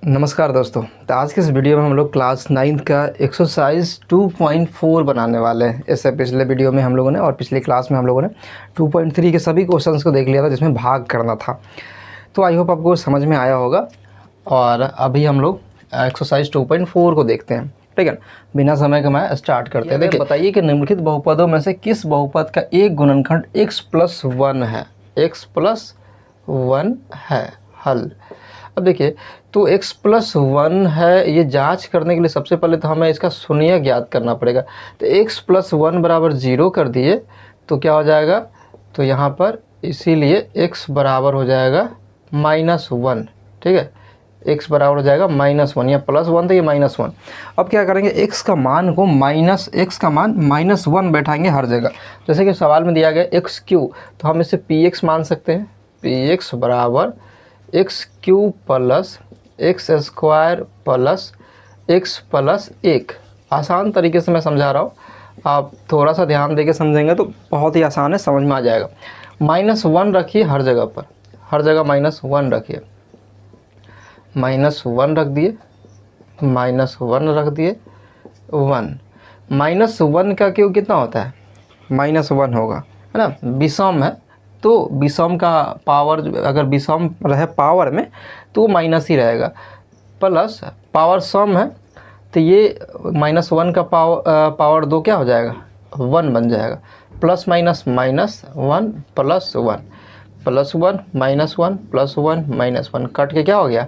नमस्कार दोस्तों। तो आज के इस वीडियो में हम लोग क्लास 9th का एक्सरसाइज 2.4 बनाने वाले हैं। इससे पिछले वीडियो में हम लोगों ने और पिछली क्लास में हम लोगों ने 2.3 के सभी क्वेश्चंस को देख लिया था जिसमें भाग करना था। तो आई होप आपको समझ में आया होगा। और अभी हम लोग एक्सरसाइज 2.4 को देखते हैं। ठीक है, बिना समय के मैं स्टार्ट करते हैं। देखिए, बताइए कि निम्नलिखित बहुपदों में से किस बहुपद का एक गुणनखंड x+1 है। x+1 है। हल। अब देखिए, तो x+1 है, ये जांच करने के लिए सबसे पहले तो हमें इसका शून्य ज्ञात करना पड़ेगा। तो x+1 बराबर 0 कर दिए तो क्या हो जाएगा, तो यहाँ पर इसीलिए x बराबर हो जाएगा -1। ठीक है, x बराबर हो जाएगा -1 या +1 तो ये -1। अब क्या करेंगे, x का मान को -1 बैठाएंगे हर जगह। जैसे कि सवाल में दिया गया x³ तो हम इसे px मान सकते हैं। px बराबर x³ plus x² plus x+1। आसान तरीके से मैं समझा रहा हूँ, आप थोड़ा सा ध्यान देके समझेंगे तो बहुत ही आसान है, समझ में आ जाएगा। -1 रखिए हर जगह पर, हर जगह -1 रखिए। -1 रख दिए, -1 रख दिए, 1। -1 का क्यों कितना होता है, -1 होगा, है ना। विषम है तो विषम का पावर, अगर विषम रहे पावर में तो माइनस ही रहेगा। प्लस पावर सम है तो ये -1 का पावर 2 क्या हो जाएगा, 1 बन जाएगा। Plus minus -1 plus 1 plus 1 -1 plus 1 -1 cut के क्या हो गया,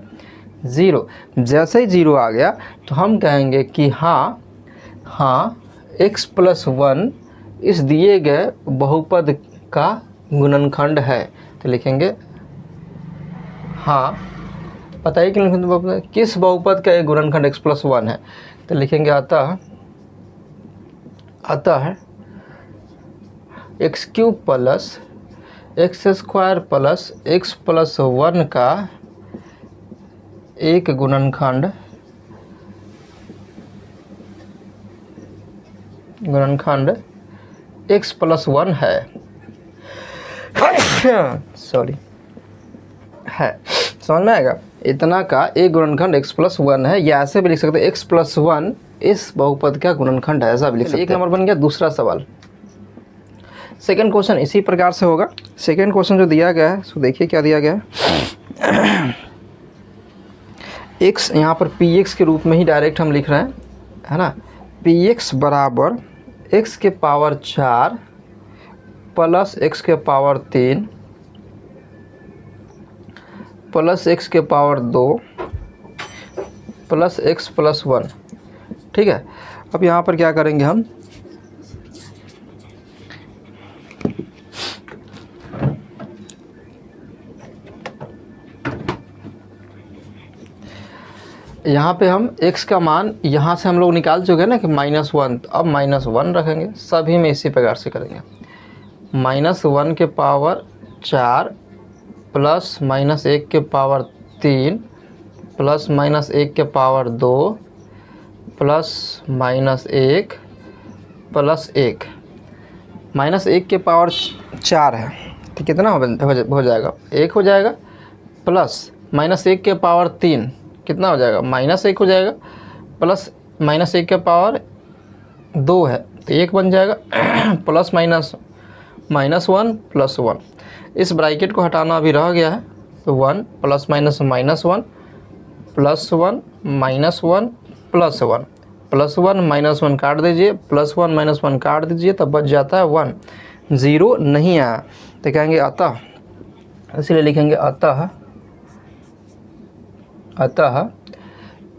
0। जैसे ही 0 आ गया तो हम कहेंगे कि हाँ x+1 इस दिए गए बहुपद का गुणनखंड है। तो लिखेंगे हाँ, बताइए कि किस बहुपद का एक गुणनखंड x+1 है। तो लिखेंगे अतः x³ plus x² plus x+1 का एक गुणनखंड x+1 है। सॉरी, है, समझ में आएगा। इतना का एक गुणनखंड x+1 है, या ऐसे भी लिख सकते हैं x+1 इस बहुपद का गुणनखंड है, ऐसा भी लिख सकते हैं। एक नंबर बन गया। दूसरा सवाल, सेकंड क्वेश्चन इसी प्रकार से होगा। सेकंड क्वेश्चन जो दिया गया है सो देखिए क्या दिया गया है। x यहाँ पर px के रूप में ही डायरेक्ट हम लिख रहे हैं, है ना। px बराबर x के पावर 4 प्लस x के पावर 3 प्लस x के पावर 2 प्लस x+1। ठीक है, अब यहाँ पर क्या करेंगे हम, यहाँ पे हम x का मान यहाँ से हम लोग निकाल चुके हैं ना कि -1, तो अब -1 रखेंगे। सभी में इसी प्रकार से करेंगे। -1 के पावर 4 प्लस -1 के पावर 3 प्लस -1 के पावर 2 प्लस -1 प्लस 1। -1 के पावर 4 है तो कितना हो जाएगा, 1 हो जाएगा। प्लस -1 के पावर 3 कितना हो जाएगा, -1 हो जाएगा। प्लस -1 के पावर 2 है तो 1 बन जाएगा। प्लस -1 प्लस 1, इस ब्रैकेट को हटाना अभी रह गया है। तो 1 plus minus -1 plus 1 -1 plus 1 plus 1 -1 काट दीजिए, प्लस 1 -1 काट दीजिए, तब बच जाता है 1। 0 नहीं आया तो कहेंगे अतः, इसलिए लिखेंगे अतः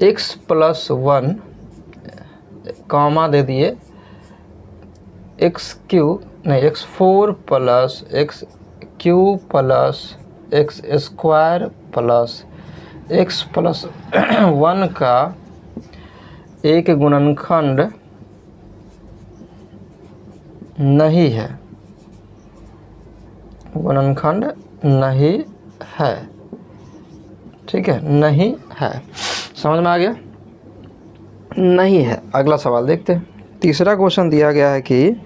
x+1 कॉमा दे दिए x4 plus x³ plus x² plus x+1 का एक गुणनखंड नहीं है, गुणनखंड नहीं है। ठीक है, नहीं है, समझ में आ गया, नहीं है। अगला सवाल देखते हैं। तीसरा क्वेश्चन दिया गया है कि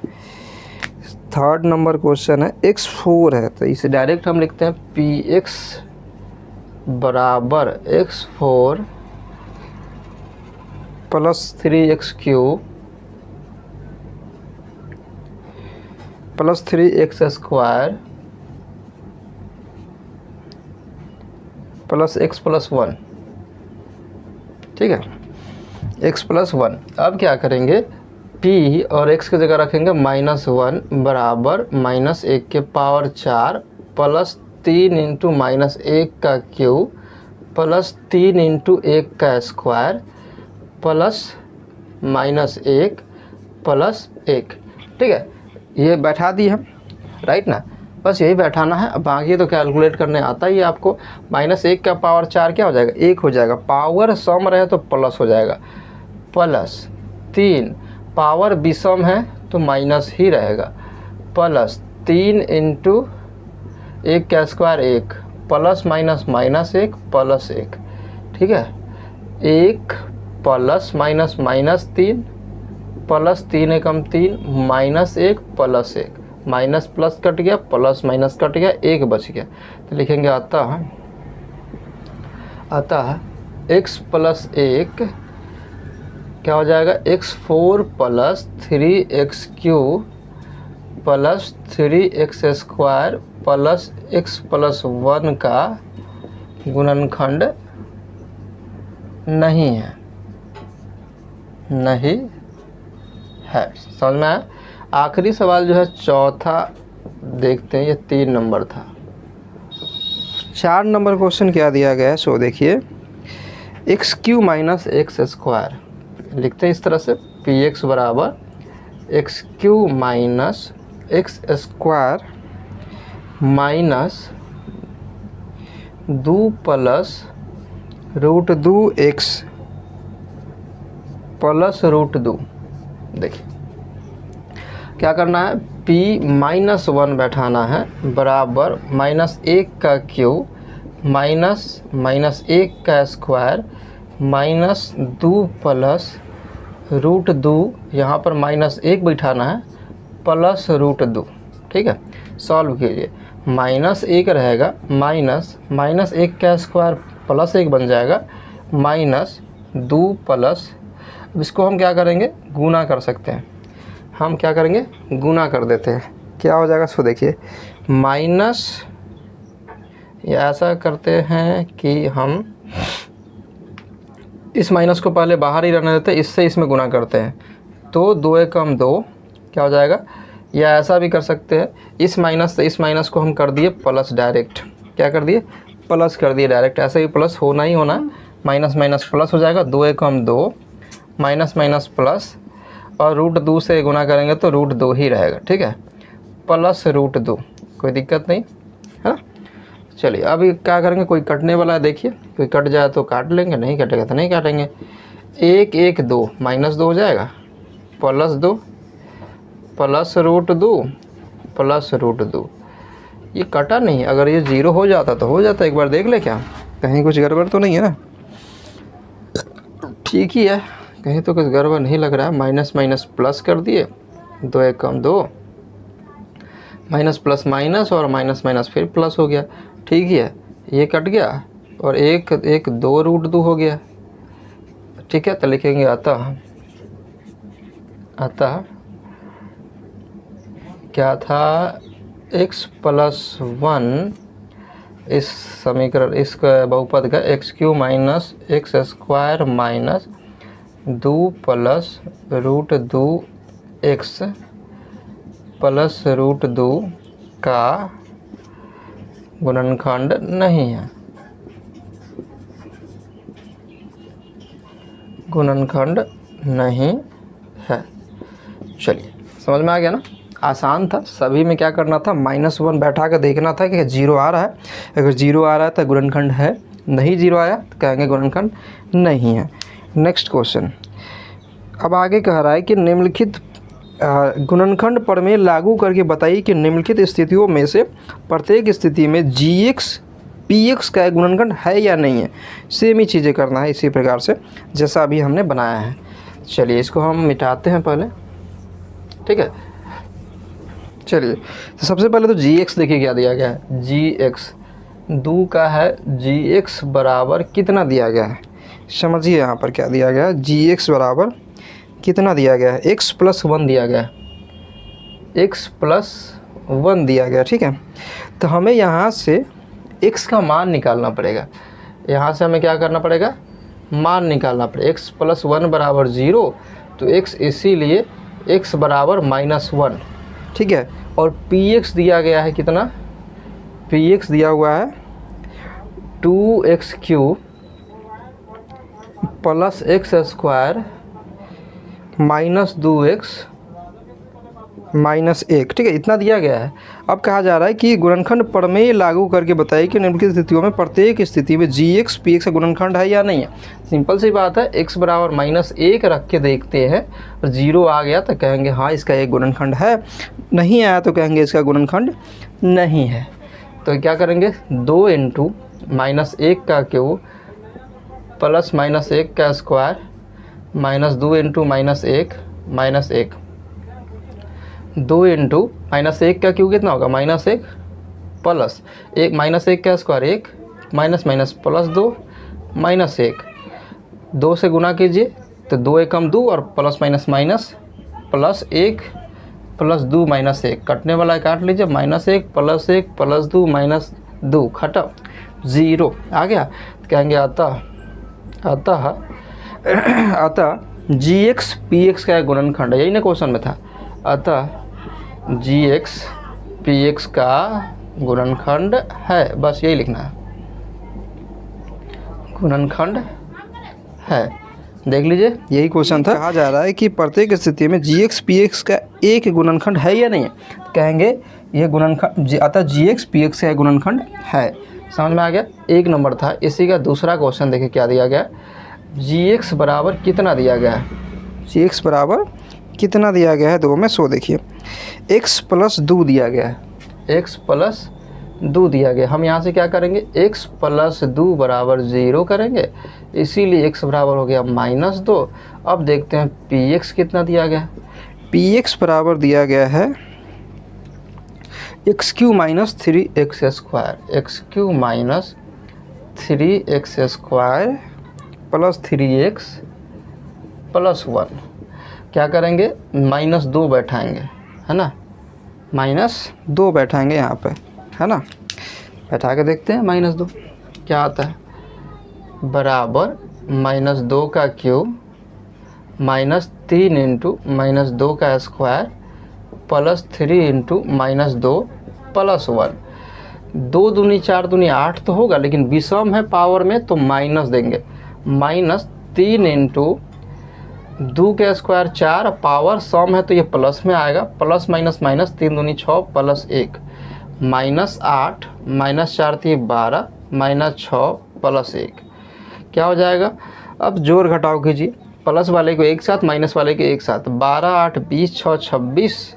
थर्ड नंबर क्वेश्चन है, x4 है तो इसे डायरेक्ट हम लिखते हैं px बराबर x4 +3x³ +3x² +x+1, ठीक है, x+1। अब क्या करेंगे, p और x की जगह रखेंगे -1 बराबर -1 के पावर 4 प्लस 3 इंटू -1 का क्यूब प्लस 3 इंटू 1 का स्क्वायर प्लस -1 प्लस 1, ठीक है। ये बैठा दी हम, राइट ना, बस यही बैठाना है। अब बाकी तो कैलकुलेट करने आता ही है आपको। -1 का पावर 4 क्या हो जाएगा, 1 हो जाएगा। पावर सम रहे तो प्लस हो जाएगा, प्लस 3 पावर विषम है तो माइनस ही रहेगा, प्लस 3 इंटू 1 का स्क्वायर 1 प्लस माइनस -1 प्लस 1, ठीक है। 1 प्लस -3 प्लस 3 एकम 3 -1 प्लस 1, माइनस प्लस कट गया, प्लस माइनस कट गया, 1 बच गया। तो लिखेंगे अतः x प्लस 1 क्या हो जाएगा, x4 plus 3x³ plus 3x² plus x+1 का गुणनखंड नहीं है, नहीं है। समझ में आया। आखिरी सवाल जो है चौथा देखते हैं, ये 3 नंबर था। 4 नंबर क्वेश्चन क्या दिया गया है, सो देखिए, x³ माइनस x², लिखते हैं इस तरह से, px बराबर x³ minus x² minus 2 plus √2x plus √2। देखिए क्या करना है, p -1 बैठाना है बराबर -1 का क्यूब माइनस -1 का स्क्वायर माइनस 2 प्लस √2, यहाँ पर -1 बैठाना है प्लस √2, ठीक है। सॉल्व कीजिए, -1 रहेगा, माइनस 1 का स्क्वायर प्लस 1 बन जाएगा, -2 प्लस, इसको हम क्या करेंगे, गुना कर सकते हैं। हम क्या करेंगे, गुना कर देते हैं, क्या हो जाएगा, सो देखिए, माइनस, या ऐसा करते हैं कि हम इस माइनस को पहले बाहर ही रहने देते हैं, इससे इसमें गुना करते हैं, तो 2 एकम 2 क्या हो जाएगा। या ऐसा भी कर सकते हैं, इस माइनस से इस माइनस को हम कर दिए प्लस डायरेक्ट, क्या कर दिए, प्लस कर दिए डायरेक्ट। ऐसे ही प्लस होना ही होना, माइनस माइनस प्लस हो जाएगा, 2 एकम 2 माइनस माइनस प्लस, और √2 से गुना करेंगे तो √2 ही रहेगा, ठीक है, प्लस √2, कोई दिक्कत नहीं है। चलिए अभी क्या करेंगे, कोई कटने वाला है, देखिए कोई कट जाए तो काट लेंगे, नहीं कटेगा तो नहीं काटेंगे। 1 1 2 -2 हो जाएगा, प्लस 2 प्लस √2 प्लस √2, ये कटा नहीं। अगर ये 0 हो जाता तो हो जाता, एक बार देख ले, क्या कहीं कुछ गड़बड़ तो नहीं है ना, ठीक ही है, कहीं तो कुछ गड़बड़ नहीं लग रहा है। माइनस माइनस प्लस कर दिए, 2 एकम 2, माइनस प्लस माइनस, और माइनस माइनस फिर प्लस हो गया, ठीक ही है, ये कट गया, और 1 1 2 √2 हो गया, ठीक है। तो लिखेंगे अतः क्या था, x+1, इस समीकरण, इस बहुपद का x³ minus x² minus 2 plus √2x plus √2 का गुणनखंड नहीं है, गुणनखंड नहीं है। चलिए समझ में आ गया ना, आसान था। सभी में क्या करना था, -1 बैठा कर देखना था कि 0 आ रहा है, अगर 0 आ रहा है तो गुणनखंड है, नहीं 0 आया तो कहेंगे गुणनखंड नहीं है। नेक्स्ट क्वेश्चन, अब आगे कह रहा है कि निम्नलिखित गुणनखंड प्रमेय लागू करके बताइए कि निम्नलिखित स्थितियों में से प्रत्येक स्थिति में gx px का गुणनखंड है या नहीं है। सेम ही चीज़ें करना है इसी प्रकार से जैसा अभी हमने बनाया है। चलिए इसको हम मिटाते हैं पहले, ठीक है। चलिए तो सबसे पहले तो gx देखिए क्या दिया गया है, gx 2 का है, gx बराबर कितना दिया गया है, समझिए यहाँ पर क्या दिया गया है, जी एक्स बराबर कितना दिया गया है, x प्लस 1 दिया गया है, x प्लस 1 दिया गया, ठीक है। तो हमें यहाँ से x का मान निकालना पड़ेगा। यहाँ से हमें क्या करना पड़ेगा, मान निकालना पड़ेगा। x प्लस 1 बराबर 0, तो x इसीलिए x बराबर -1, ठीक है। और px दिया गया है कितना, px दिया हुआ है 2x³ प्लस x² -2x -1, ठीक है, इतना दिया गया है। अब कहा जा रहा है कि गुणनखंड प्रमेय लागू करके बताइए कि निम्नलिखित स्थितियों में प्रत्येक स्थिति में जी एक्स पी एक्स का गुणनखंड है या नहीं है। सिंपल सी बात है, x बराबर -1 रख के देखते हैं और 0 आ गया तो कहेंगे हाँ इसका एक गुणनखंड है, नहीं आया तो कहेंगे इसका गुणनखंड नहीं है। तो क्या करेंगे, 2 × -1 का क्यूब प्लस -1 का स्क्वायर -2 × -1 -1, 2 × -1 का क्यूब कितना होगा, -1 प्लस 1 -1 का स्क्वायर 1 माइनस माइनस प्लस 2 -1, 2 से गुना कीजिए तो 2 एकम 2 और plus minus minus plus 1 plus 2 -1, कटने वाला काट लीजिए, -1 प्लस 1 प्लस 2 -2 खत्म, 0 आ गया। तो कहेंगे अतः जी एक्स पी एक्स का गुणनखंड है, यही ना क्वेश्चन में था। अतः जी एक्स पी एक्स का गुणनखंड है, बस यही लिखना है, गुणनखंड है। देख लीजिए यही क्वेश्चन था। कहा जा रहा है कि प्रत्येक स्थिति में जी एक्स पी एक्स का एक गुणनखंड है या नहीं है, कहेंगे ये गुणनखंड, अतः जी एक्स पी एक्स का गुणनखंड है। समझ में आ गया, 1 नंबर था। इसी का दूसरा क्वेश्चन देखिए क्या दिया गया, जी एक्स बराबर कितना दिया गया है, जी एक्स बराबर कितना दिया गया है 2 में 100। देखिए x प्लस 2 दिया गया है, x प्लस 2 दिया गया। हम यहाँ से क्या करेंगे, x प्लस 2 बराबर 0 करेंगे, इसीलिए x बराबर हो गया -2। अब देखते हैं px कितना दिया गया है, px बराबर दिया गया है x³ - 3x² x³ - 3x² plus 3x plus 1। क्या करेंगे, -2 बैठाएंगे, है ना, -2 बैठाएंगे यहाँ पे, है ना। बैठा के देखते हैं -2 क्या आता है, बराबर -2 का क्यूब -3 × -2 का स्क्वायर प्लस 3 × -2 प्लस 1। 2 दूनी 4 दूनी 8 तो होगा, लेकिन विषम है पावर में तो माइनस देंगे, -3 × 2 का स्क्वायर 4, पावर सम है तो ये प्लस में आएगा, प्लस माइनस माइनस 3 दूनी 6 प्लस 1 -8 -4 × 12 -6 प्लस 1 क्या हो जाएगा। अब जोड़ घटाव कीजिए, प्लस वाले को एक साथ माइनस वाले के एक साथ, 12 8 20 6 26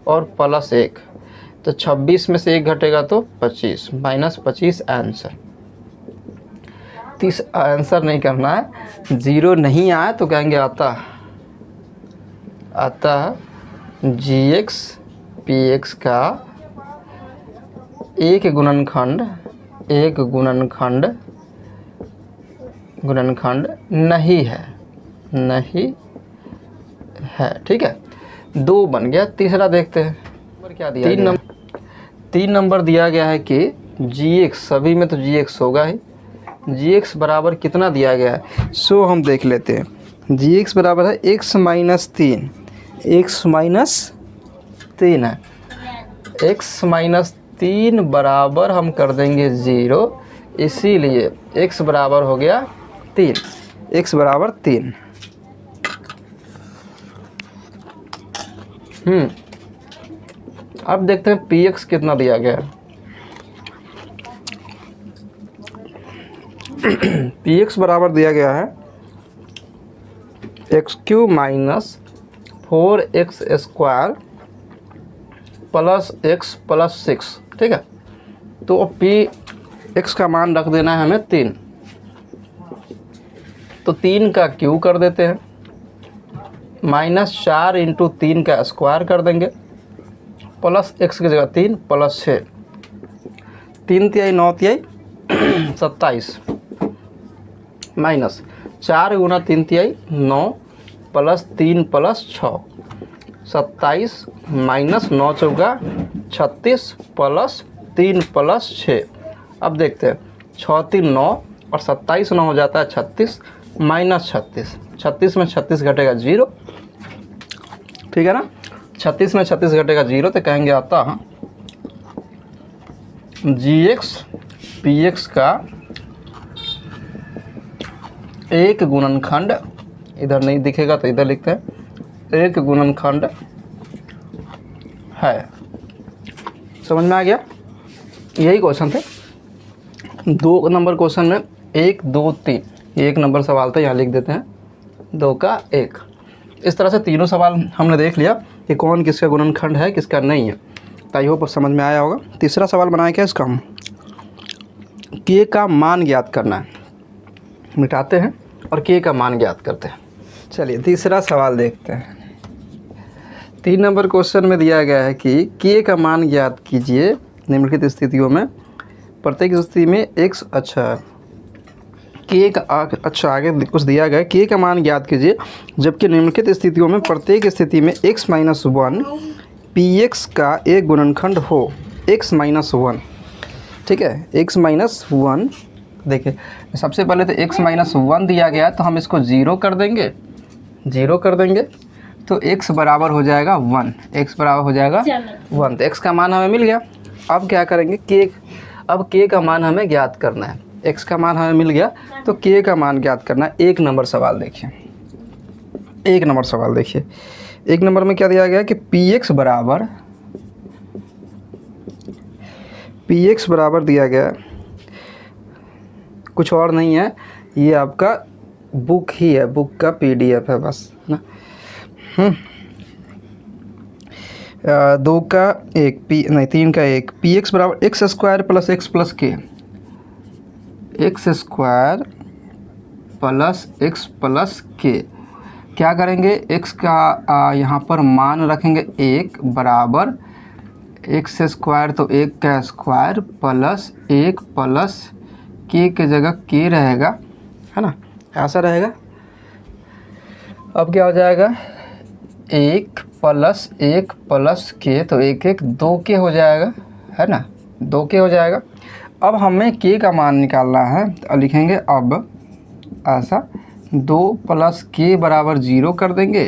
और प्लस 1, तो 26 में से 1 घटेगा तो 25, -25 आंसर। 30 आंसर नहीं करना है, 0 नहीं आया तो कहेंगे अतः जी एक्स पी एक्स का एक गुणनखंड नहीं है, ठीक है। 2 बन गया। तीसरा देखते हैं, क्या दिया 3 नंबर दिया गया है कि जी एक्स, सभी में तो जी एक्स होगा ही, जी एक्स बराबर कितना दिया गया है, सो हम देख लेते हैं। जी एक्स बराबर है x - 3, x - 3 है, x - 3 बराबर हम कर देंगे 0, इसीलिए x बराबर हो गया 3, x बराबर 3। अब देखते हैं px कितना दिया गया है। px बराबर दिया गया है x³ - 4x² plus x plus 6, ठीक है। तो px का मान रख देना है हमें 3, तो 3 का क्यूब कर देते हैं, -4 × 3 का स्क्वायर कर देंगे, प्लस x की जगह 3 प्लस 6, 3 × 9 = 27, 4 गुना 3 तिहाई 9 प्लस 3 प्लस 6 27 माइनस 9 चौका 36 प्लस 3 प्लस 6। अब देखते हैं 6 3 9 और 27 9 हो जाता है 36 माइनस 36। 36 में 36 घटेगा 0, ठीक है ना। 36 में 36 घटेगा 0 तो कहेंगे आता है gx px का एक गुणनखंड, इधर नहीं दिखेगा तो इधर लिखते हैं, एक गुणनखंड है। समझ में आ गया? यही क्वेश्चन थे। 2 नंबर क्वेश्चन में 1 2 3 ये 1 नंबर सवाल था, यहाँ लिख देते हैं 2 का 1। इस तरह से तीनों सवाल हमने देख लिया कि कौन किसका गुणनखंड है किसका नहीं है, तो आई होप समझ में आया होगा। तीसरा सवाल बनाए क्या इसका, हम के का मान ज्ञात करना है। मिटाते हैं और के का मान ज्ञात करते हैं। चलिए तीसरा सवाल देखते हैं। 3 नंबर क्वेश्चन में दिया गया है कि के का मान ज्ञात कीजिए निम्नलिखित स्थितियों में। प्रत्येक स्थिति में x, अच्छा के का आगे कुछ दिया गया है, के का मान ज्ञात कीजिए जबकि निम्नलिखित स्थितियों में प्रत्येक स्थिति में x माइनस 1 px का एक गुणनखंड हो x माइनस 1, ठीक है। x माइनस 1, देखिए सबसे पहले तो x माइनस 1 दिया गया तो हम इसको 0 कर देंगे, 0 कर देंगे तो x बराबर हो जाएगा 1, x बराबर हो जाएगा 1, तो x का मान हमें मिल गया। अब क्या करेंगे अब k का मान हमें ज्ञात करना है। x का मान हमें मिल गया तो k का मान ज्ञात करना है। 1 नंबर सवाल देखिए, 1 नंबर सवाल देखिए। 1 नंबर में क्या दिया गया कि px बराबर दिया गया, कुछ और नहीं है, ये आपका बुक ही है, बुक का PDF है बस ना। 2 का 1 3 का 1 px बराबर X square plus X plus K, X square plus X plus K. क्या करेंगे, x का यहाँ पर मान रखेंगे 1 बराबर एक्स स्क्वायर तो 1 का स्क्वायर प्लस 1 प्लस के जगह के रहेगा, है ना, ऐसा रहेगा। अब क्या हो जाएगा 1 प्लस 1 प्लस के, तो 1 1 2 के हो जाएगा, है ना, 2 के हो जाएगा। अब हमें के का मान निकालना है तो लिखेंगे अब ऐसा 2 प्लस के बराबर 0 कर देंगे,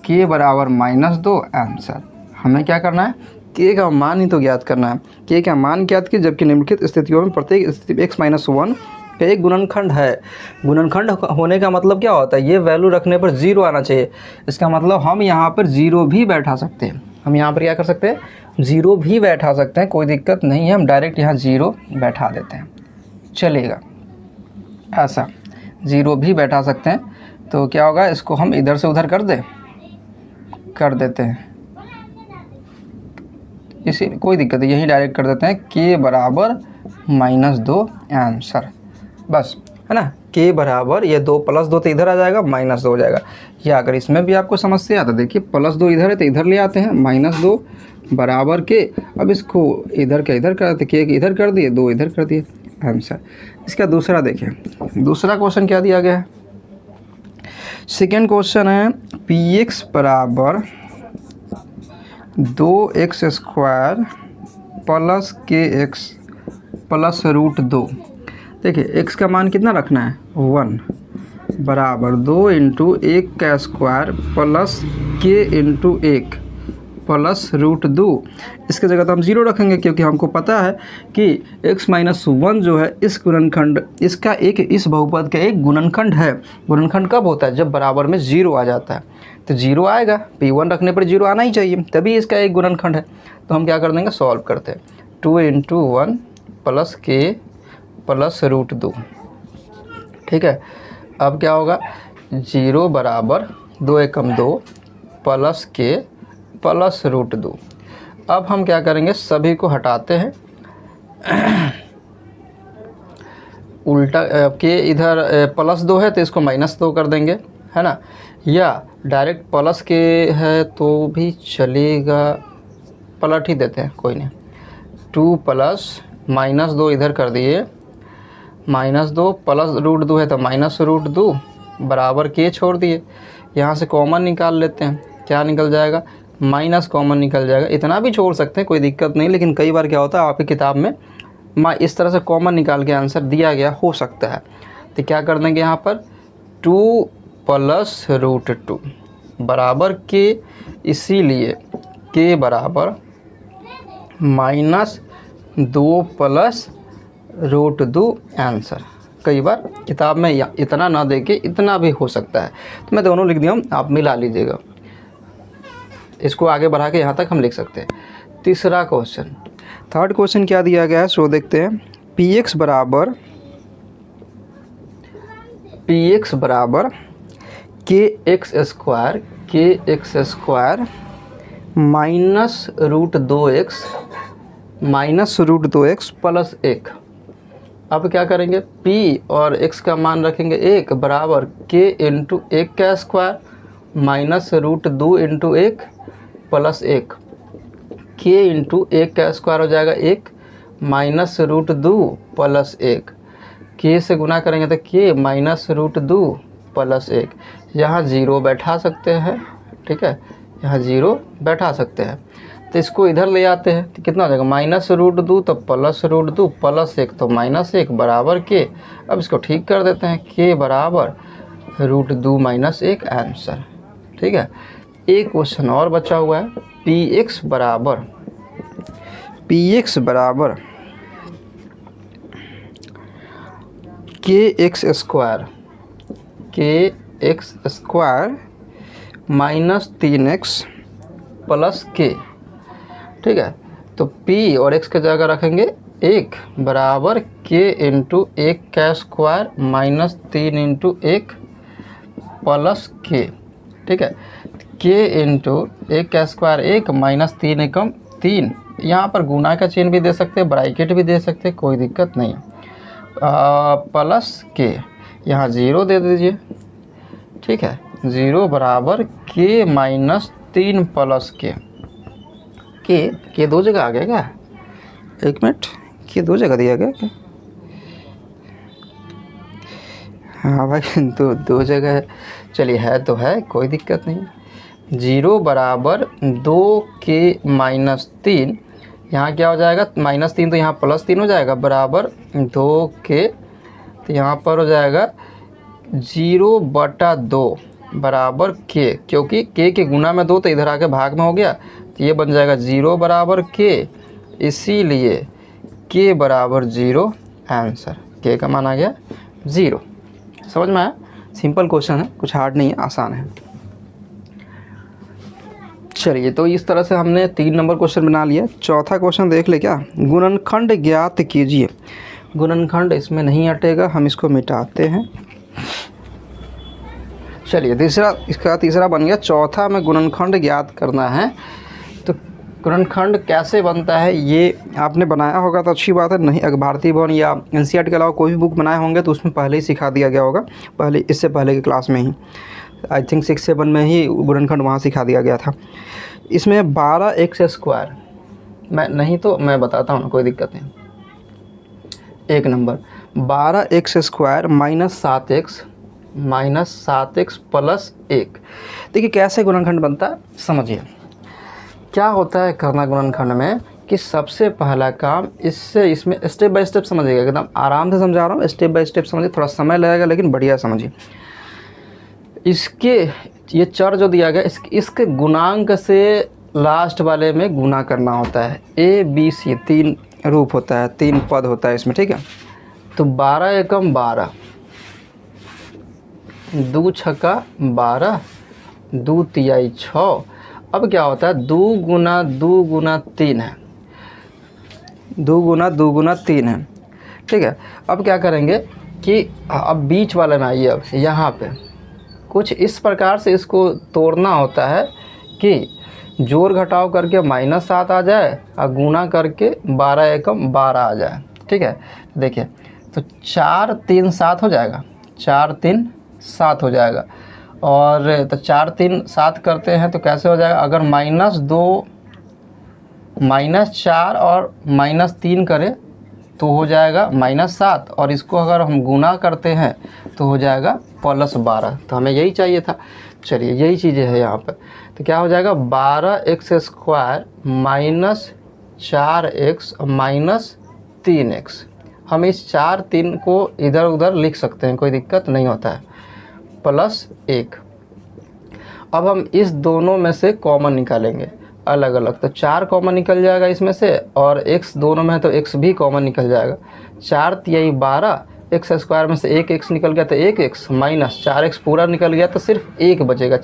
के बराबर -2। आंसर हमें क्या करना है, के का मान ही तो ज्ञात करना है। के का मान ज्ञात किए जबकि निम्नलिखित स्थितियों में प्रत्येक स्थिति x माइनस 1 का एक गुणनखंड है। गुणनखंड होने का मतलब क्या होता है, ये वैल्यू रखने पर 0 आना चाहिए। इसका मतलब हम यहाँ पर 0 भी बैठा सकते हैं, हम यहाँ पर क्या कर सकते हैं, 0 भी बैठा सकते हैं, कोई दिक्कत नहीं है। हम डायरेक्ट यहाँ 0 बैठा देते हैं, चलेगा, ऐसा 0 भी बैठा सकते हैं। तो क्या होगा, इसको हम इधर से उधर कर देते हैं, इसी कोई दिक्कत नहीं, यही डायरेक्ट कर देते हैं। के बराबर -2 आंसर, बस, है ना। के बराबर ये 2 प्लस 2 तो इधर आ जाएगा, -2 हो जाएगा। या अगर इसमें भी आपको समस्या आता, देखिए +2 इधर है तो इधर ले आते हैं, -2 बराबर के। अब इसको इधर का इधर कर, के इधर कर दिए, 2 इधर कर दिए, आंसर। इसका दूसरा देखिए, दूसरा क्वेश्चन क्या दिया गया है। सेकेंड क्वेश्चन है px बराबर 2x square plus kx plus √2। देखिए x का मान कितना रखना है, 1 बराबर 2 × 1 का स्क्वायर प्लस k × 1 प्लस √2। इसके जगह तो हम 0 रखेंगे क्योंकि हमको पता है कि x माइनस 1 जो है इस गुणनखंड, इसका इस बहुपद का एक गुणनखंड है। गुणनखंड कब होता है, जब बराबर में 0 आ जाता है, तो 0 आएगा, p1 रखने पर 0 आना ही चाहिए, तभी इसका एक गुणनखंड है। तो हम क्या कर देंगे, सॉल्व करते हैं, 2 × 1 प्लस k प्लस √2, ठीक है। अब क्या होगा, 0 बराबर 2 × 2 प्लस k प्लस √2। अब हम क्या करेंगे, सभी को हटाते हैं, उल्टा के इधर +2 है तो इसको -2 कर देंगे, है ना, या डायरेक्ट प्लस के है तो भी चलेगा, पलट ही देते हैं, कोई नहीं। 2 प्लस -2 इधर कर दिए, -2 प्लस √2 है तो -√2, बराबर के छोड़ दिए, यहाँ से कॉमन निकाल लेते हैं, क्या निकल जाएगा, माइनस कॉमन निकल जाएगा। इतना भी छोड़ सकते हैं, कोई दिक्कत नहीं, लेकिन कई बार क्या होता है आपकी किताब में इस तरह से कॉमन निकाल के आंसर दिया गया हो सकता है। तो क्या कर देंगे यहाँ पर 2 + √2 बराबर के, इसीलिए के बराबर -2 + √2 आंसर। कई बार किताब में इतना ना दे के इतना भी हो सकता है, तो मैं दोनों लिख दिया हूँ, आप मिला लीजिएगा। इसको आगे बढ़ा के यहाँ तक हम लिख सकते हैं। तीसरा क्वेश्चन, थर्ड क्वेश्चन क्या दिया गया है सो देखते हैं। px बराबर kx स्क्वायर -√2x + 1। अब क्या करेंगे, p और x का मान रखेंगे 1 बराबर k × 1 का स्क्वायर -√2 × 1 + 1। k × 1 का स्क्वायर हो जाएगा 1 -√2 + 1। k से गुना करेंगे तो k -√2 + 1। यहाँ 0 बैठा सकते हैं, ठीक है, यहाँ 0 बैठा सकते हैं। तो इसको इधर ले आते हैं तो कितना हो जाएगा, -√2 तो +√2 + 1 तो -1 बराबर के। अब इसको ठीक कर देते हैं, k बराबर √2 - 1 आंसर। ठीक है, एक क्वेश्चन और बचा हुआ है, px बराबर kx स्क्वायर -3x + k। ठीक है, तो p और x की जगह रखेंगे 1 बराबर k × 1 का स्क्वायर -3 × 1 + k। ठीक है, k × 1 का स्क्वायर 1 -3 एकम 3। यहाँ पर गुना का चिन्ह भी दे सकते हैं, ब्रैकेट भी दे सकते हैं, कोई दिक्कत नहीं। + k, यहाँ 0 दे दीजिए। ठीक है, 0 बराबर k -3 + k। के दो जगह आ गया क्या, एक मिनट, के 2 जगह दिया गया क्या? हाँ भाई, दो जगह है। चलिए, है तो है, कोई दिक्कत नहीं। 0 बराबर 2k -3, यहाँ क्या हो जाएगा, -3 तो यहाँ +3 हो जाएगा, बराबर 2k, तो यहाँ पर हो जाएगा 0/2 बराबर k, क्योंकि k के गुना में 2 तो इधर आके भाग में हो गया, तो ये बन जाएगा 0 बराबर k, इसीलिए k बराबर 0 आंसर। k का मान आ गया 0। समझ में आया? सिंपल क्वेश्चन है, कुछ हार्ड नहीं है, आसान है। चलिए, तो इस तरह से हमने 3 नंबर क्वेश्चन बना लिया। चौथा क्वेश्चन देख ले क्या, गुणनखंड ज्ञात कीजिए। गुणनखंड इसमें नहीं हटेगा, हम इसको मिटाते हैं। चलिए, इसका तीसरा बन गया। चौथा में गुणनखंड ज्ञात करना है। तो गुणनखंड कैसे बनता है ये आपने बनाया होगा तो अच्छी बात है, नहीं अगर भारतीय भवन या एनसीईआरटी के अलावा कोई भी बुक बनाए होंगे तो उसमें पहले ही सिखा दिया गया होगा, पहले इससे पहले की क्लास में ही, आई थिंक 6-7 में ही गुणनखंड वहाँ सिखा दिया गया था। इसमें 12x², मैं बताता हूँ, कोई दिक्कत नहीं। एक नंबर 12x² -7x + 1। देखिए कैसे गुणनखंड बनता है, समझिए। क्या होता है करना गुणनखंड में कि सबसे पहला काम इसमें स्टेप बाय स्टेप समझिएगा, एकदम आराम से समझा रहा हूँ, स्टेप बाय स्टेप समझिए, थोड़ा समय लगेगा लेकिन बढ़िया समझिए। इसके ये चर जो दिया गया, इसके गुणांक से लास्ट वाले में गुना करना होता है। A B C 3 रूप होता है, 3 पद होता है इसमें, ठीक है। तो 12 एकम 12, 2 छक्का 12, 2 तिहाई 6। अब क्या होता है, 2 गुना 2 गुना 3 है, 2 गुना 2 गुना 3 है, ठीक है। अब क्या करेंगे कि अब बीच वाले में आइए, अब यहाँ पे कुछ इस प्रकार से इसको तोड़ना होता है कि जोड़ घटाव करके -7 आ जाए और गुना करके 12 एकम 12 आ जाए, ठीक है। देखिए, तो 4 3 7 हो जाएगा, 4 3 7 हो जाएगा। और तो 4 3 7 करते हैं तो कैसे हो जाएगा, अगर -2 -4 और -3 करें तो हो जाएगा -7, और इसको अगर हम गुना करते हैं तो हो जाएगा +12। तो हमें यही चाहिए था। चलिए यही चीज़ें है यहाँ पर। तो क्या हो जाएगा 12x² -4x -3x। हम इस 4 3 को इधर उधर लिख सकते हैं, कोई दिक्कत नहीं होता है, +1। अब हम इस दोनों में से कॉमन निकालेंगे अलग अलग। तो 4 कॉमन निकल जाएगा इसमें से, और x दोनों में है तो x भी कॉमन निकल जाएगा। 4 तिहाई 12, x² में से एक x निकल गया तो 1x, माइनस 4x पूरा निकल गया तो सिर्फ 1 बचेगा,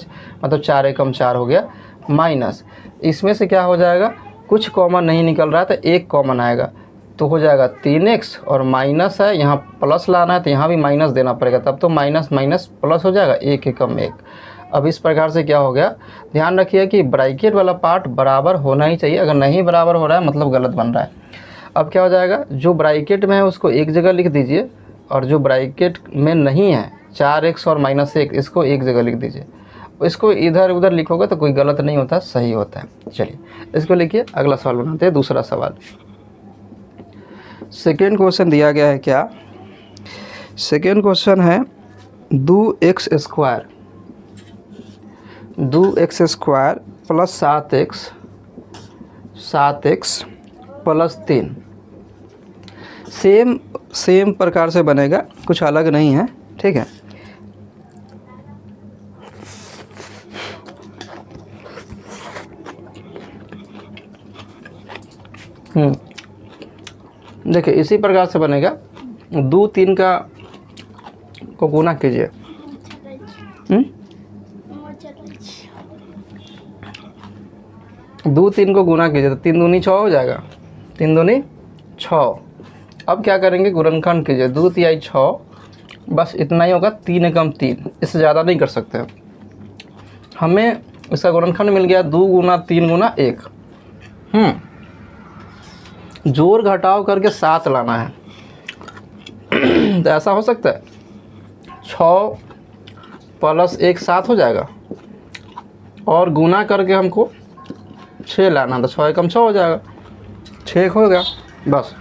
मतलब 4 एकम 4 हो गया, माइनस इसमें से क्या हो जाएगा, कुछ कॉमन नहीं निकल रहा है तो 1 कॉमन आएगा, तो हो जाएगा 3x, और माइनस है यहाँ प्लस लाना है तो यहाँ भी माइनस देना पड़ेगा, तब तो माइनस माइनस प्लस हो जाएगा, 1 एकम 1। अब इस प्रकार से क्या हो गया, ध्यान रखिए कि ब्रैकेट वाला पार्ट बराबर होना ही चाहिए, अगर नहीं बराबर हो रहा है मतलब गलत बन रहा है। अब क्या हो जाएगा, जो ब्रैकेट में है उसको एक जगह लिख दीजिए, और जो ब्रैकेट में नहीं है 4x और -1 इसको एक जगह लिख दीजिए। इसको इधर उधर लिखोगे तो कोई गलत नहीं होता, सही होता है। चलिए इसको लिखिए, अगला सवाल बनाते हैं। दूसरा सवाल, सेकेंड क्वेश्चन दिया गया है क्या, सेकेंड क्वेश्चन है 2x² + 7x + 3 सेम प्रकार से बनेगा, कुछ अलग नहीं है, ठीक है। देखिए इसी प्रकार से बनेगा, 2 3 का को गुना कीजिए, 2 3 को गुना कीजिए तो 3 दूनी 6 हो जाएगा, 3 दूनी 6। अब क्या करेंगे, गुणनखंड कीजिए, 2 तिहाई 6, बस इतना ही होगा, 3 एकम 3, इससे ज़्यादा नहीं कर सकते। हमें इसका गुणनखंड मिल गया 2 गुना 3 गुना 1। जोड़ घटाव करके 7 लाना है तो ऐसा हो सकता है, 6 + 1 7 हो जाएगा, और गुना करके हमको 6 लाना, तो 6 एकम 6 हो जाएगा, 6 हो गया, बस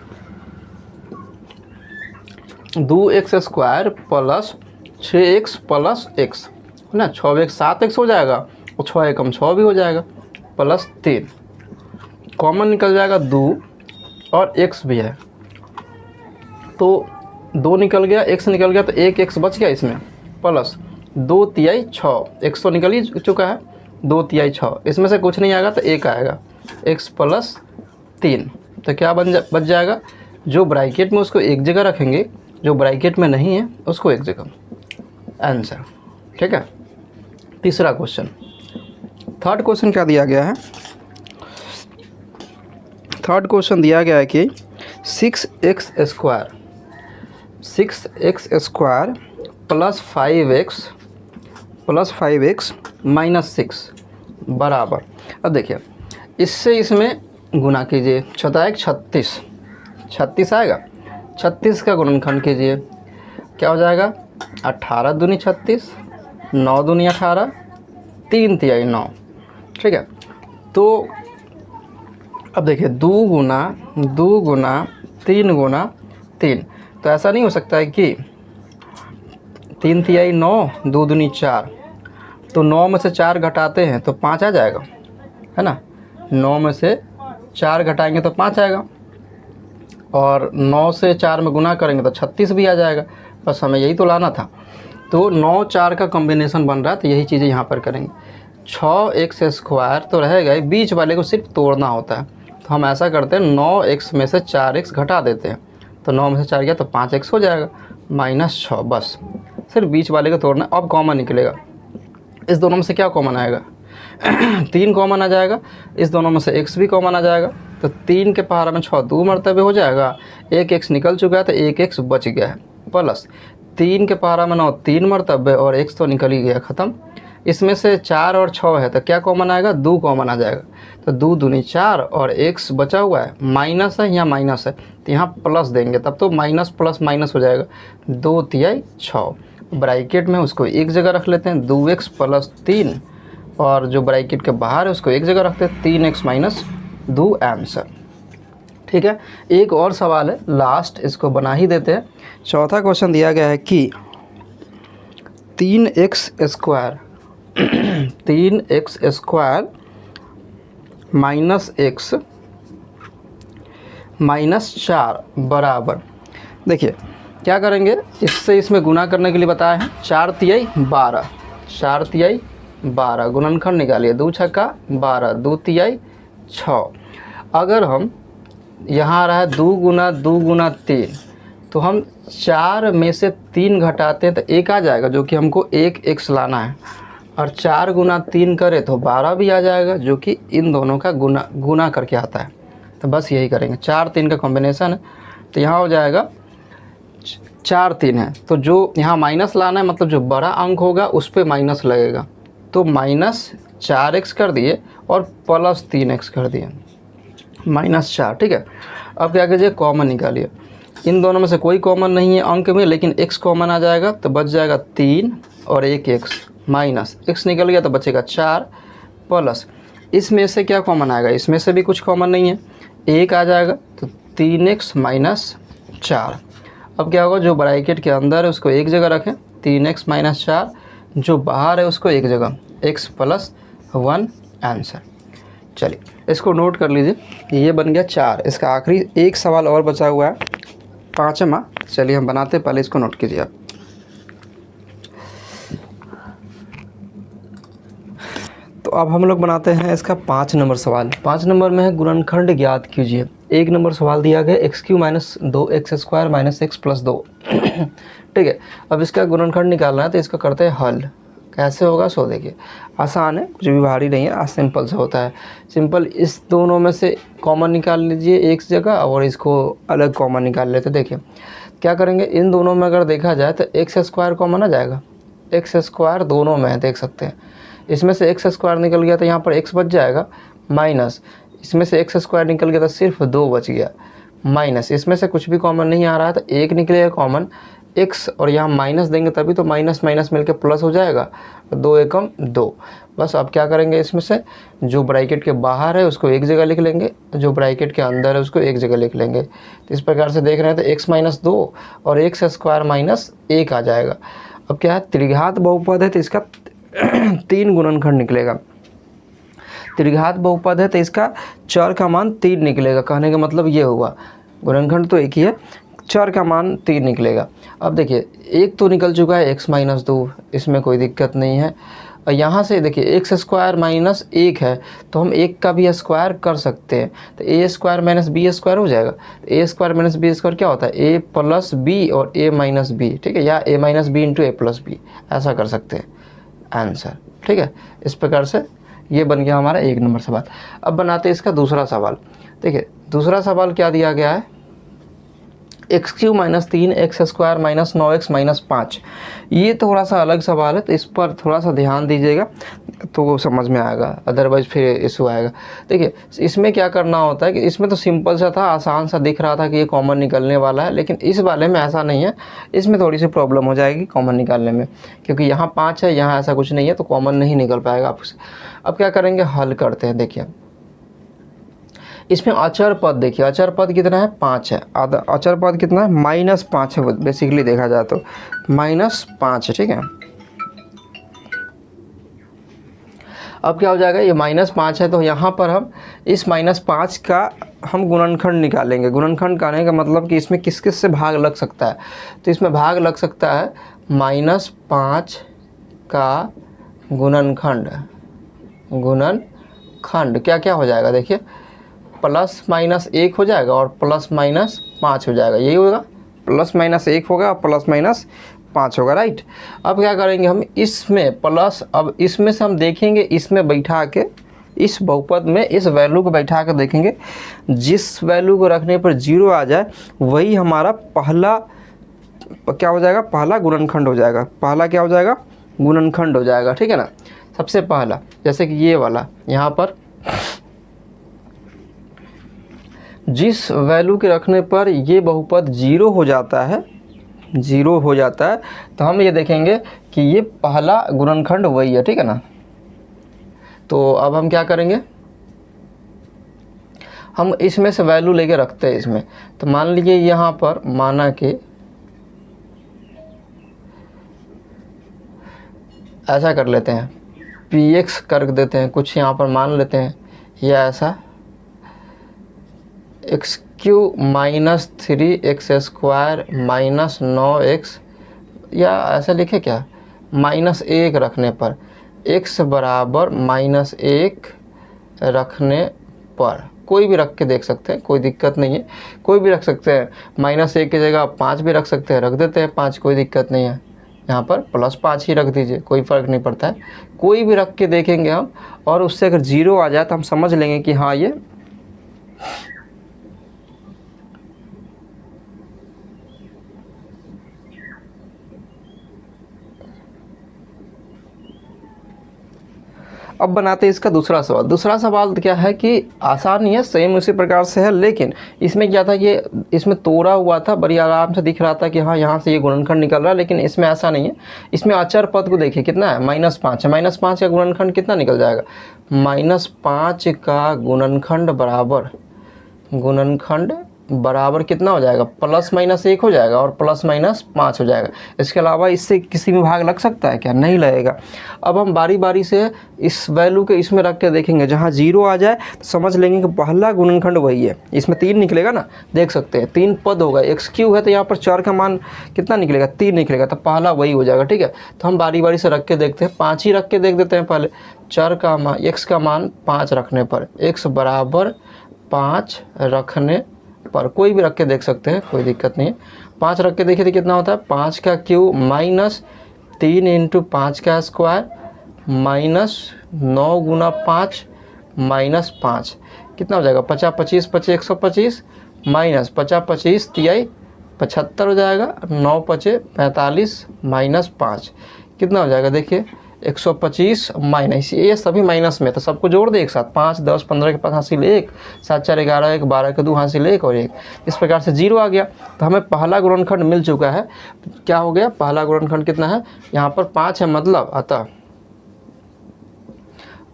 2x² + 6x + x है ना, 6 1 7x हो जाएगा, और 6 एकम 6 भी हो जाएगा, +3 कॉमन निकल जाएगा 2, और x भी है तो 2 निकल गया, x निकल गया तो 1 x बच गया इसमें, प्लस 2 तिहाई 6, x तो निकल ही चुका है, 2 तिहाई 6, इसमें से कुछ नहीं आएगा तो 1 आएगा, x + 3। तो क्या बच जाएगा, जो ब्रैकेट में उसको एक जगह रखेंगे, जो ब्रैकेट में नहीं है उसको एक जगह, आंसर, ठीक है। तीसरा क्वेश्चन, थर्ड क्वेश्चन क्या दिया गया है, थर्ड क्वेश्चन दिया गया है कि 6x² + 5x -6 बराबर। अब देखिए इससे इसमें गुना कीजिए, 36 36 आएगा, 36 का गुणनखंड कीजिए, क्या हो जाएगा, 18 दूनी 36, 9 दूनी 18, 3 तिहाई 9, ठीक है। तो अब देखिए 2 गुना 3 गुना 3, तो ऐसा नहीं हो सकता है कि 3 तिहाई 9, 2 दूनी 4, तो 9 में से 4 घटाते हैं तो 5 आ जाएगा, है ना, 9 में से 4 घटाएंगे तो 5 आएगा, और 9 से 4 में गुना करेंगे तो 36 भी आ जाएगा, बस हमें यही तो लाना था। तो 9 4 का कॉम्बिनेशन बन रहा है, तो यही चीज़ें यहाँ पर करेंगे। 6x² तो रहेगा ही, बीच वाले को सिर्फ तोड़ना होता है, तो हम ऐसा करते हैं 9x में से 4x घटा देते हैं, तो 9 में से 4 गया तो 5x हो जाएगा, -6, बस सिर्फ बीच वाले को तोड़ना। अब कॉमन निकलेगा, इस दोनों में से क्या कॉमन आएगा 3 कॉमन आ जाएगा, इस दोनों में से x भी कॉमन आ जाएगा, तो 3 के पहाड़ा में 6 2 मरतबे हो जाएगा, 1 x निकल चुका है तो 1 x बच गया है, प्लस 3 के पहाड़ा में 9 3 मरतबे, और x तो निकल ही गया, ख़त्म। इसमें से 4 और 6 है तो क्या कॉमन आएगा, 2 कॉमन आ जाएगा, तो 2 दूनी 4, और x बचा हुआ है, माइनस है, यहाँ माइनस है तो यहाँ प्लस देंगे, तब तो माइनस प्लस माइनस हो जाएगा, 2 तिहाई 6, ब्रैकेट में उसको एक जगह रख लेते हैं, 2x + 3, और जो ब्रैकेट के बाहर है उसको एक जगह रखते हैं, 3x - 2, आंसर। ठीक है, एक और सवाल है लास्ट, इसको बना ही देते हैं। चौथा क्वेश्चन दिया गया है कि 3x square 3x square minus x minus 4 बराबर, देखिए क्या करेंगे, इससे इसमें गुना करने के लिए बताया है 4 तिहाई 12, 4 तिहाई 12 गुणनखंड निकालिए, 2 छक्का 12, 2 तिहाई 6। अगर हम यहाँ आ रहा है 2 गुना 3, तो हम 4 में से 3 घटाते हैं तो 1 आ जाएगा, जो कि हमको 1 एक्स लाना है, और 4 गुना 3 करें तो 12 भी आ जाएगा, जो कि इन दोनों का गुना करके आता है। तो बस यही करेंगे, 4 3 का कॉम्बिनेशन है, तो यहाँ हो जाएगा 4 3 है, तो जो यहाँ माइनस लाना है, मतलब जो बड़ा अंक होगा उस पर माइनस लगेगा, तो माइनस 4x कर दिए और प्लस 3x कर दिए, -4। ठीक है, अब क्या कीजिए, कॉमन निकालिए, इन दोनों में से कोई कॉमन नहीं है अंक में, लेकिन x कॉमन आ जाएगा, तो बच जाएगा 3 और 1 x, माइनस x निकल गया तो बचेगा 4, प्लस इसमें से क्या कॉमन आएगा, इसमें से भी कुछ कॉमन नहीं है, 1 आ जाएगा, तो 3x माइनस 4। अब क्या होगा, जो ब्रैकेट के अंदर है उसको एक जगह रखें, 3x माइनस 4, जो बाहर है उसको एक जगह, x प्लस 1 आंसर। चलिए इसको नोट कर लीजिए, ये बन गया 4। इसका आखिरी एक सवाल और बचा हुआ है, 5वां। चलिए हम बनाते, पहले इसको नोट कीजिए आप। तो अब हम लोग बनाते हैं इसका 5 नंबर सवाल। 5 नंबर में है गुणनखंड ज्ञात कीजिए। 1 नंबर सवाल दिया गया x³ minus 2x square minus x plus 2। ठीक है, अब इसका गुणनखंड निकालना है, तो इसका करते हैं हल। कैसे होगा सो देखिए, आसान है, कुछ भी भारी नहीं है, सिंपल से होता है। सिंपल, इस दोनों में से कॉमन निकाल लीजिए एक जगह, और इसको अलग कॉमन निकाल लेते। देखिए क्या करेंगे, इन दोनों में अगर देखा जाए तो एक्स स्क्वायर कॉमन आ जाएगा, एक्स स्क्वायर दोनों में है, देख सकते हैं। इसमें से एक्स स्क्वायर निकल गया तो यहाँ पर एक्स बच जाएगा, माइनस इसमें से एक्स स्क्वायर निकल गया तो सिर्फ 2 बच गया, माइनस इसमें से कुछ भी कॉमन नहीं आ रहा है तो 1 निकलेगा कॉमन, x, और यहाँ माइनस देंगे तभी तो माइनस माइनस मिलकर प्लस हो जाएगा, 2 एकम 2। बस अब क्या करेंगे, इसमें से जो ब्रैकेट के बाहर है उसको एक जगह लिख लेंगे, जो ब्रैकेट के अंदर है उसको एक जगह लिख लेंगे। तो इस प्रकार से देख रहे हैं तो x माइनस 2 और एक्स स्क्वायर माइनस 1 आ जाएगा। अब क्या है, त्रिघात बहुपद है तो इसका 3 गुणनखंड निकलेगा। त्रिघात बहुपद है तो इसका चर का मान 3 निकलेगा। कहने का मतलब ये हुआ, गुणनखंड तो एक ही है, चर का मान 3 निकलेगा। अब देखिए एक तो निकल चुका है x माइनस 2, इसमें कोई दिक्कत नहीं है। और यहाँ से देखिए एक्स स्क्वायर माइनस 1 है तो हम 1 का भी स्क्वायर कर सकते हैं, तो ए स्क्वायर माइनस बी स्क्वायर हो जाएगा। ए स्क्वायर माइनस बी स्क्वायर क्या होता है, ए प्लस बी और ए माइनस बी, ठीक है, या ए माइनस बी इंटू ए प्लस बी, ऐसा कर सकते हैं आंसर। ठीक है, इस प्रकार से ये बन गया हमारा 1 नंबर सवाल। अब बनाते हैं इसका दूसरा सवाल। देखिए दूसरा सवाल क्या दिया गया है, x³ minus 3x square minus 9x minus 5। ये थोड़ा सा अलग सवाल है, तो इस पर थोड़ा सा ध्यान दीजिएगा तो वो समझ में आएगा, अदरवाइज फिर इशू आएगा। देखिए इसमें क्या करना होता है कि इसमें तो सिंपल सा था, आसान सा दिख रहा था कि ये कॉमन निकलने वाला है, लेकिन इस वाले में ऐसा नहीं है, इसमें थोड़ी सी प्रॉब्लम हो जाएगी कॉमन निकालने में, क्योंकि यहाँ 5 है, यहाँ ऐसा कुछ नहीं है, तो कॉमन नहीं निकल पाएगा आपसे। अब क्या करेंगे, हल करते हैं। देखिए इसमें अचर पद, देखिए अचर पद कितना है, 5 है, अचर पद कितना है, -5 है, बेसिकली देखा जाए तो -5 है। ठीक है, अब क्या हो जाएगा, ये -5 है तो यहाँ पर हम इस -5 का हम गुणनखंड निकालेंगे। गुणनखंड करने का मतलब कि इसमें किस किस से भाग लग सकता है, तो इसमें भाग लग सकता है -5 का गुणनखंड। गुणनखंड क्या क्या हो जाएगा, देखिए प्लस माइनस 1 हो जाएगा और प्लस माइनस 5 हो जाएगा, यही होगा, प्लस माइनस 1 होगा और प्लस माइनस 5 होगा, राइट। अब क्या करेंगे हम इसमें प्लस, अब इसमें से हम देखेंगे, इसमें बैठा के इस बहुपद में इस वैल्यू को बैठा कर देखेंगे, जिस वैल्यू को रखने पर 0 आ जाए वही हमारा पहला क्या हो जाएगा, पहला गुणनखंड हो जाएगा। पहला क्या हो जाएगा, गुणनखंड हो जाएगा। ठीक है ना, सबसे पहला जैसे कि ये वाला, यहाँ पर जिस वैल्यू के रखने पर ये बहुपद 0 हो जाता है, 0 हो जाता है, तो हम ये देखेंगे कि ये पहला गुणनखंड वही है। ठीक है ना, तो अब हम क्या करेंगे, हम इसमें से वैल्यू लेके रखते हैं इसमें। तो मान लीजिए यहाँ पर माना कि ऐसा कर लेते हैं, px कर देते हैं, कुछ यहाँ पर मान लेते हैं, या ऐसा x Q minus 3x² minus 9x, या ऐसा लिखे क्या, -1 रखने पर, x बराबर -1 रखने पर, कोई भी रख के देख सकते हैं, कोई दिक्कत नहीं है, कोई भी रख सकते हैं। -1 की जगह 5 भी रख सकते हैं, रख देते हैं 5, कोई दिक्कत नहीं है। यहाँ पर +5 ही रख दीजिए, कोई फ़र्क नहीं पड़ता है, कोई भी रख के देखेंगे हम, और उससे अगर 0 आ जाए तो हम समझ लेंगे कि हाँ ये अब बनाते हैं इसका दूसरा सवाल। दूसरा सवाल क्या है कि आसान ही है, सेम उसी प्रकार से है, लेकिन इसमें क्या था, ये इसमें तोड़ा हुआ था, बड़ी आराम से दिख रहा था कि हाँ यहाँ से ये गुणनखंड निकल रहा है, लेकिन इसमें ऐसा नहीं है। इसमें अचर पद को देखिए कितना है, -5 है, -5 का गुणनखंड कितना निकल जाएगा, -5 का गुणनखंड बराबर कितना हो जाएगा, +-1 हो जाएगा और +-5 हो जाएगा। इसके अलावा इससे किसी में भाग लग सकता है क्या, नहीं लगेगा। अब हम बारी बारी से इस वैल्यू के इसमें रख के देखेंगे, जहाँ 0 आ जाए तो समझ लेंगे कि पहला गुणनखंड वही है। इसमें 3 निकलेगा ना, देख सकते हैं 3 पद होगा, x³ है तो यहाँ पर चर का मान कितना निकलेगा, 3 निकलेगा, तो पहला वही हो जाएगा। ठीक है, तो हम बारी बारी से रख के देखते हैं, 5 ही रख के देख देते हैं पहले। चर का मान, x का मान 5 रखने पर, x बराबर 5 रखने पर, कोई भी रख के देख सकते हैं, कोई दिक्कत नहीं है। 5 रख के देखिए तो कितना होता है, 5 का क्यूब -3 × 5 का स्क्वायर -9 × 5 -5, कितना हो जाएगा, 50 25 25 125 माइनस 50 25 तिहाई 75 हो जाएगा, 9 5 45 -5 कितना हो जाएगा, देखिए 125 माइनस, ये सभी माइनस में, तो सबको जोड़ दे एक साथ, 5 10 15 के पास हासिल 1, 7 4 11 1 12 के 2 हासिल 1 और 1, इस प्रकार से 0 आ गया। तो हमें पहला गुणनखंड मिल चुका है। क्या हो गया, पहला गुणनखंड कितना है, यहाँ पर 5 है, मतलब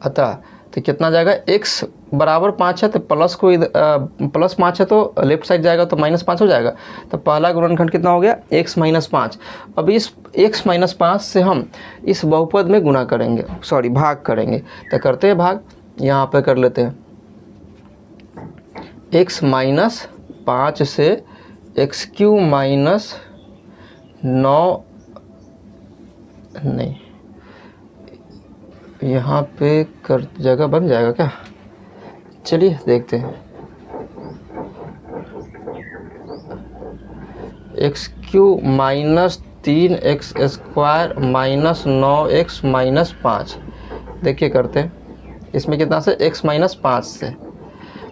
अतः तो कितना जाएगा, x बराबर 5 है तो प्लस को +5 है तो लेफ्ट साइड जाएगा तो -5 हो जाएगा। तो पहला गुणनखंड कितना हो गया, x - 5। अब इस x - 5 से हम इस बहुपद में गुना करेंगे, सॉरी भाग करेंगे। तो करते हैं भाग, यहाँ पे कर लेते हैं, x - 5 से x³ -9 नहीं, यहाँ पे कर जगह बन जाएगा क्या, चलिए देखते हैं। x³ -3x² -9x -5, देखिए करते हैं, इसमें कितना से, x - 5 से।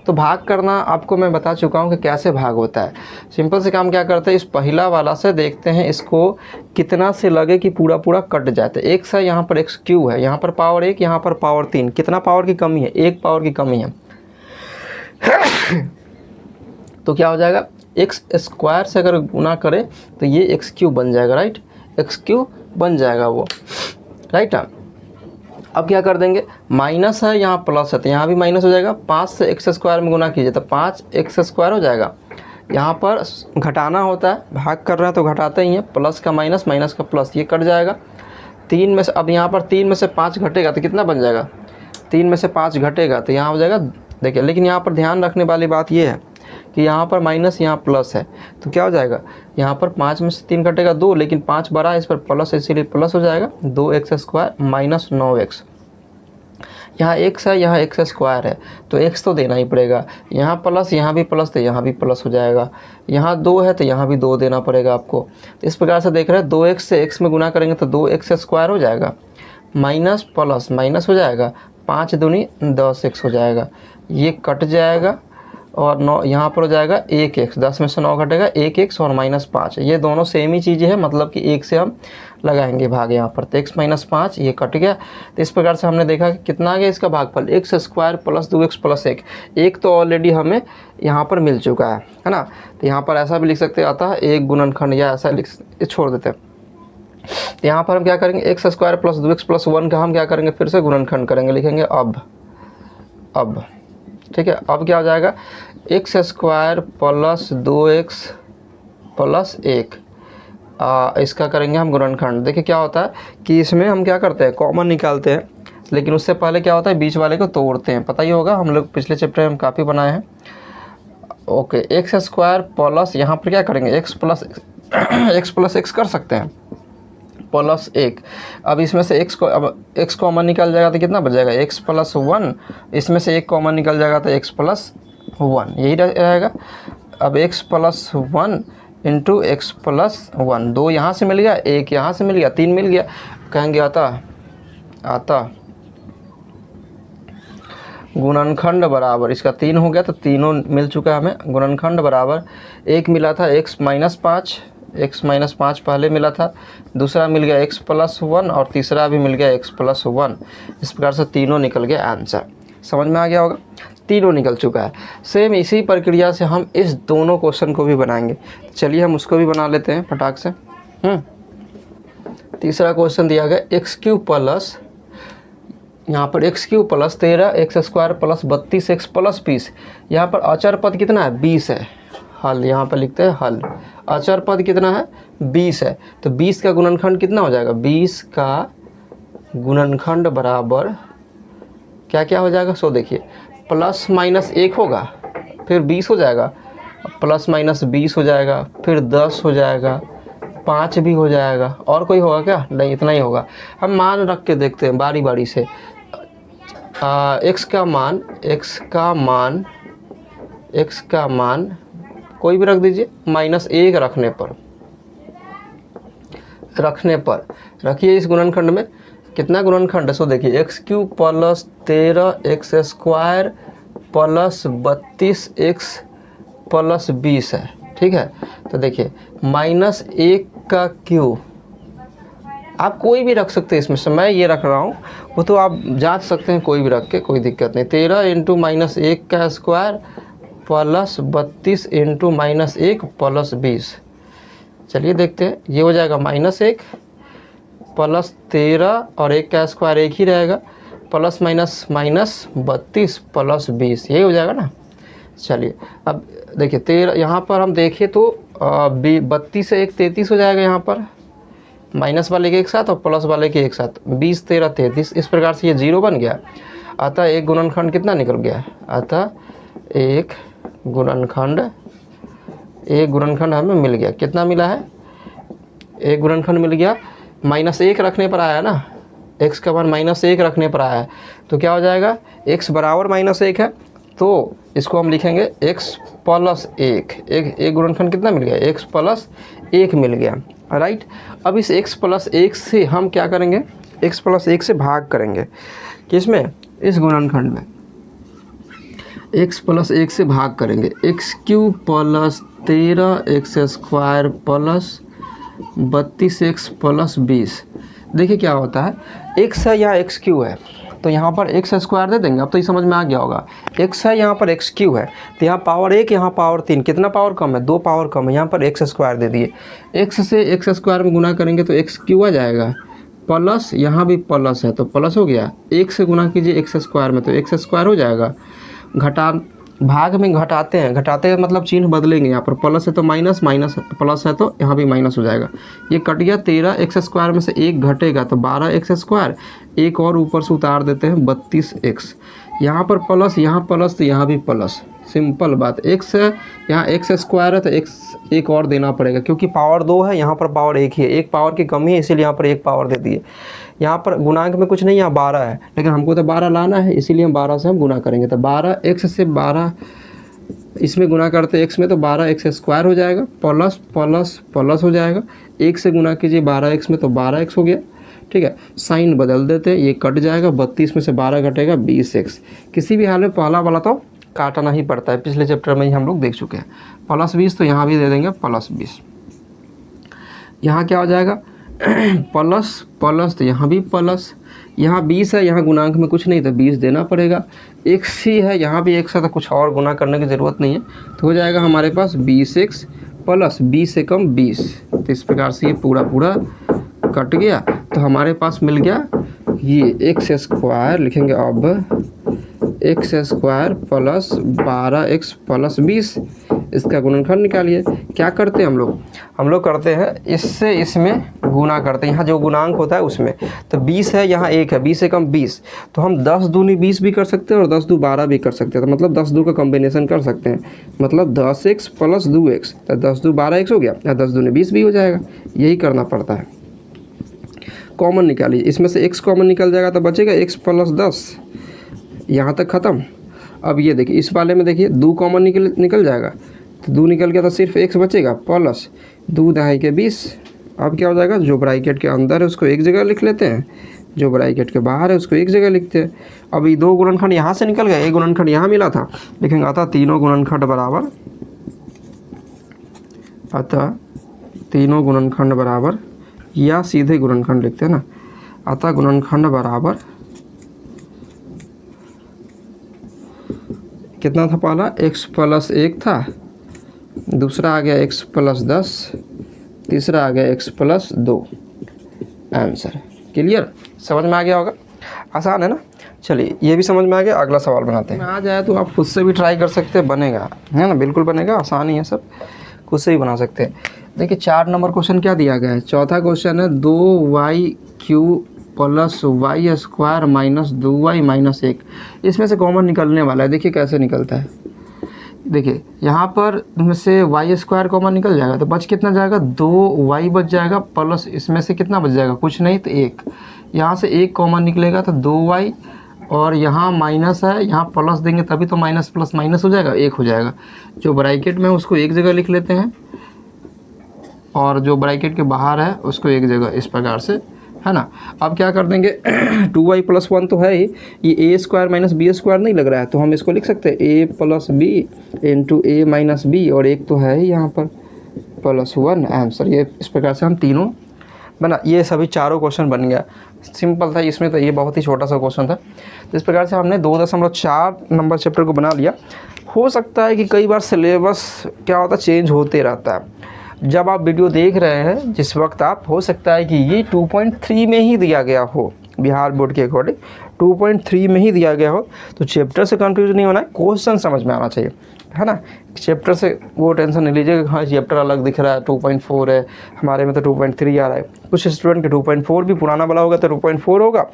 तो भाग करना आपको मैं बता चुका हूँ कि कैसे भाग होता है। सिंपल से काम क्या करते हैं, इस पहला वाला से देखते हैं इसको कितना से लगे कि पूरा पूरा कट जाते हैं। x है, यहाँ पर x³ है, यहाँ पर पावर 1, यहाँ पर पावर 3, कितना पावर की कमी है, 1 पावर की कमी है। तो क्या हो जाएगा, x² से अगर गुना करें तो ये x³ बन जाएगा, राइट, x³ बन जाएगा वो, राइट। अब क्या कर देंगे, माइनस है, यहाँ प्लस है तो यहाँ भी माइनस हो जाएगा। 5 से x² में गुना कीजिए तो 5x² हो जाएगा। यहाँ पर घटाना होता है, भाग कर रहे हैं तो घटाते ही हैं, प्लस का माइनस, माइनस का प्लस, ये कट जाएगा। 3 में से, अब यहाँ पर 3 में से 5 घटेगा तो कितना बन जाएगा, 3 में से 5 घटेगा तो यहाँ हो जाएगा, देखिए। लेकिन यहाँ पर ध्यान रखने वाली बात ये है कि यहाँ पर माइनस, यहाँ प्लस है, तो क्या हो जाएगा, यहाँ पर 5 में से 3 घटेगा 2, लेकिन 5 बड़ा है, इस पर प्लस है, इसीलिए प्लस हो जाएगा। 2x² -9x, यहाँ x है, यहाँ x² है तो x तो देना ही पड़ेगा, यहाँ प्लस, यहाँ भी प्लस तो यहाँ भी प्लस हो जाएगा, यहाँ 2 है तो यहाँ भी 2 देना पड़ेगा आपको। तो इस प्रकार से देख रहे हैं, 2x से x में गुना करेंगे तो 2x² हो जाएगा, माइनस प्लस माइनस हो जाएगा, 5 दूनी 10x हो जाएगा, ये कट जाएगा और 9 यहाँ पर हो जाएगा 1x, 10 में से 9 घटेगा 1x और -5, ये दोनों सेम ही चीज़ें हैं, मतलब कि 1 से हम लगाएंगे भाग यहाँ पर, तो x - 5 ये कट गया। तो इस प्रकार से हमने देखा कि कितना आ गया इसका भागफल, x² + 2x + 1, एक तो ऑलरेडी हमें यहाँ पर मिल चुका है ना। तो यहाँ पर ऐसा भी लिख सकते हैं, अतः एक गुणनखंड, या ऐसा छोड़ देते हैं। तो यहाँ पर हम क्या करेंगे, x² + 2x + 1 का हम क्या करेंगे, फिर से गुणनखंड करेंगे, लिखेंगे अब ठीक है। अब क्या हो जाएगा, x square plus 2x plus 1, इसका करेंगे हम गुणनखंड। देखिए क्या होता है कि इसमें हम क्या करते हैं, कॉमन निकालते हैं, लेकिन उससे पहले क्या होता है, बीच वाले को तोड़ते हैं। पता ही होगा, हम लोग पिछले चैप्टर में हम काफ़ी बनाए हैं। ओके, एक्स स्क्वायर प्लस, यहाँ पर क्या करेंगे, एक्स प्लस एक्स कर सकते हैं, प्लस 1। अब इसमें से एक्स कॉमन निकल जाएगा तो कितना बच जाएगा, एक्स प्लस 1। इसमें से एक कॉमन निकल जाएगा तो एक्स प्लस 1, यही रहेगा। अब x plus 1 into x plus 1, 2 यहाँ से मिल गया, 1 यहाँ से मिल गया, 3 मिल गया। कहेंगे आता गुणनखंड बराबर, इसका 3 हो गया तो तीनों मिल चुका है हमें। गुणनखंड बराबर, एक मिला था x माइनस 5 पहले मिला था, दूसरा मिल गया x प्लस 1 और तीसरा भी मिल गया x प्लस 1। इस प्रकार से तीनों निकल गए आंसर। समझ में आ गया होगा, तीनों निकल चुका है। सेम इसी प्रक्रिया से हम इस दोनों क्वेश्चन को भी बनाएंगे। चलिए हम उसको भी बना लेते हैं फटाक से। तीसरा क्वेश्चन दिया गया एक्स क्यूब प्लस, यहाँ पर x cube plus 13 x square plus 32 x plus 20। यहाँ पर अचर पद कितना है, 20 है। हल यहाँ पर लिखते हैं हल, अचर पद कितना है, 20 है। तो 20 का गुणनखंड कितना हो जाएगा, 20 का गुणनखंड बराबर क्या क्या हो जाएगा, सो देखिए प्लस माइनस 1 होगा, फिर 20 हो जाएगा, प्लस माइनस 20 हो जाएगा, फिर 10 हो जाएगा, 5 भी हो जाएगा। और कोई होगा क्या, नहीं, इतना ही होगा। हम मान रख के देखते हैं बारी बारी से। एक्स का मान कोई भी रख दीजिए, माइनस 1 रखने पर रखिए इस गुणनखंड में। कितना गुणनखंड है, सो देखिए x cube plus 13 x square plus 32 x plus 20 है, ठीक है। तो देखिए माइनस 1 का क्यूब, आप कोई भी रख सकते हैं इसमें से, मैं ये रख रहा हूँ, वो तो आप जांच सकते हैं कोई भी रख के, कोई दिक्कत नहीं। 13 इंटू माइनस 1 का square plus 32 into minus 1 plus 20। चलिए देखते हैं, ये हो जाएगा माइनस 1 प्लस 13 और 1 का स्क्वायर 1 ही रहेगा, प्लस माइनस माइनस 32 प्लस 20, यही हो जाएगा ना। चलिए अब देखिए 13, यहाँ पर हम देखें तो 32 से 1 33 हो जाएगा, यहाँ पर माइनस वाले के एक साथ और प्लस वाले के एक साथ, 20 13 33। इस प्रकार से ये 0 बन गया। अतः एक गुणनखंड कितना निकल गया, अतः एक गुणनखंड हमें मिल गया। कितना मिला है, एक गुणनखंड मिल गया। माइनस 1 रखने पर आया ना, x का मान माइनस 1 रखने पर आया है, तो क्या हो जाएगा, x बराबर माइनस 1 है, तो इसको हम लिखेंगे x प्लस 1। एक गुणनखंड कितना मिल गया, x प्लस 1 मिल गया, राइट। अब इस x प्लस 1 से हम क्या करेंगे, x प्लस 1 से भाग करेंगे, किसमें, इस गुणनखंड में x प्लस 1 से भाग करेंगे। X cube plus 13 x square plus 32 x plus 20। देखिए क्या होता है, x है यहाँ एक्स क्यू है, तो यहाँ पर एक्स स्क्वायर दे देंगे। अब तो ये समझ में आ गया होगा, x है यहाँ पर एक्स क्यू है, तो यहाँ पावर 1 यहाँ पावर 3, कितना पावर कम है, 2 पावर कम है, यहाँ पर एक्स स्क्वायर दे दिए। x से एक्स स्क्वायर में गुना करेंगे तो एक्स क्यू आ जाएगा, प्लस यहाँ भी प्लस है तो प्लस हो गया, 1 से गुना कीजिए एक्स स्क्वायर में तो एक्स स्क्वायर हो जाएगा। भाग में घटाते हैं मतलब चिन्ह बदलेंगे, यहाँ पर प्लस है तो माइनस, माइनस प्लस है तो यहाँ भी माइनस हो जाएगा। ये कट गया, 13 एक्स स्क्वायर में से 1 घटेगा तो 12 एक्स स्क्वायर, एक और ऊपर से उतार देते हैं 32 एक्स। यहाँ पर प्लस, यहाँ प्लस तो यहाँ भी प्लस, सिंपल बात। एक्स है यहाँ एक्स स्क्वायर है तो एक्स एक और देना पड़ेगा, क्योंकि पावर 2 है, यहाँ पर पावर 1 ही है, एक पावर की कमी है, इसीलिए यहाँ पर 1 पावर दे दिए। यहाँ पर गुणांक में कुछ नहीं, यहाँ 12 है, लेकिन हमको तो 12 लाना है, इसीलिए हम 12 से हम गुना करेंगे। तो 12 एक्स से 12 इसमें गुना करते एक्स में तो 12 एक्स स्क्वायर हो जाएगा, प्लस प्लस प्लस हो जाएगा, 1 से गुना कीजिए 12 एक्स में तो 12 एक्स हो गया, ठीक है। साइन बदल देते हैं, ये कट जाएगा, 32 में से 12 घटेगा 20 एक्स। किसी भी हाल में पहला वाला तो काटना ही पड़ता है, पिछले चैप्टर में ही हम लोग देख चुके हैं। प्लस 20 तो यहाँ भी दे देंगे प्लस 20। यहाँ क्या हो जाएगा, प्लस प्लस तो यहाँ भी प्लस, यहाँ 20 है, यहाँ गुणांक में कुछ नहीं तो 20 देना पड़ेगा। एक्स ही है, यहाँ भी एक्स है तो कुछ और गुना करने की ज़रूरत नहीं है, तो हो जाएगा हमारे पास 20 एक्स प्लस 20 से कम 20। तो इस प्रकार से ये पूरा कट गया, तो हमारे पास मिल गया ये एक्स स्क्वायर, लिखेंगे अब x square plus 12x plus 20, इसका गुणनखंड निकालिए। क्या करते हैं हम लोग करते हैं इससे इसमें गुना करते हैं, यहाँ जो गुणांक होता है उसमें। तो 20 है, यहाँ 1 है, 20 से कम 20, तो हम 10 दूनी 20 भी कर सकते हैं और 10 दू 12 भी कर सकते हैं। तो मतलब 10 दू का कॉम्बिनेशन कर सकते हैं, मतलब 10x प्लस 2x, तो 10 दू 12x हो गया, या 10 दूनी 20 भी हो जाएगा। यही करना पड़ता है। कॉमन निकालिए, इसमें से x कॉमन निकल जाएगा तो बचेगा x प्लस 10, यहाँ तक ख़त्म। अब ये देखिए इस वाले में देखिए 2 कॉमन निकल जाएगा, तो 2 निकल गया तो सिर्फ x बचेगा प्लस 2 दहाई के 20। अब क्या हो जाएगा, जो ब्रैकेट के अंदर है उसको एक जगह लिख लेते हैं, जो ब्रैकेट के बाहर है उसको एक जगह लिखते हैं। अब ये 2 गुणनखंड यहाँ से निकल गया, एक गुणनखंड यहाँ मिला था, लिखेंगे अतः तीनों गुणनखंड बराबर, अतः तीनों गुणनखंड बराबर, या सीधे गुणनखंड लिखते हैं ना, अतः गुणनखंड बराबर कितना था, पहला x प्लस 1 था, दूसरा आ गया x प्लस 10, तीसरा आ गया x प्लस 2। आंसर क्लियर, समझ में आ गया होगा, आसान है ना। चलिए ये भी समझ में आ गया, अगला सवाल बनाते हैं। आ जाए तो आप खुद से भी ट्राई कर सकते हैं, बनेगा है ना, बिल्कुल बनेगा, आसान ही है सब, खुद से ही बना सकते हैं। देखिए 4 नंबर क्वेश्चन क्या दिया गया है, चौथा क्वेश्चन है 2y³ plus Y square minus 2y minus 1, इसमें से कॉमन निकलने वाला है। देखिए कैसे निकलता है, देखिए यहाँ पर इसमें से वाई स्क्वायर कॉमन निकल जाएगा तो बच कितना जाएगा, 2y बच जाएगा, प्लस इसमें से कितना बच जाएगा, कुछ नहीं तो 1, यहाँ से 1 कॉमन निकलेगा तो 2y, और यहाँ माइनस है, यहाँ प्लस देंगे तभी तो माइनस प्लस माइनस हो जाएगा, 1 हो जाएगा। जो ब्रैकेट में उसको एक जगह लिख लेते हैं, और जो ब्रैकेट के बाहर है उसको एक जगह, इस प्रकार से, है ना। अब क्या कर देंगे 2y प्लस 1 तो है ही, ये a square minus B square नहीं लग रहा है, तो हम इसको लिख सकते हैं a plus B into A minus B, और एक तो है ही यहाँ पर प्लस 1। आंसर ये इस प्रकार से हम तीनों बना, ये सभी चारों क्वेश्चन बन गया। सिंपल था इसमें, तो ये बहुत ही छोटा सा क्वेश्चन था। तो इस प्रकार से हमने 2.4 नंबर चैप्टर को बना लिया। हो सकता है कि कई बार सिलेबस क्या होता है, चेंज होते रहता है। जब आप वीडियो देख रहे हैं जिस वक्त, आप हो सकता है कि ये 2.3 में ही दिया गया हो, बिहार बोर्ड के अकॉर्डिंग 2.3 में ही दिया गया हो, तो चैप्टर से कंफ्यूज नहीं होना है, क्वेश्चन समझ में आना चाहिए, है ना। चैप्टर से वो टेंशन नहीं लीजिए, हाँ चैप्टर अलग दिख रहा है, 2.4 है, हमारे में तो 2.3 आ रहा है। कुछ स्टूडेंट के 2.4 भी पुराना वाला होगा तो 2.4 होगा,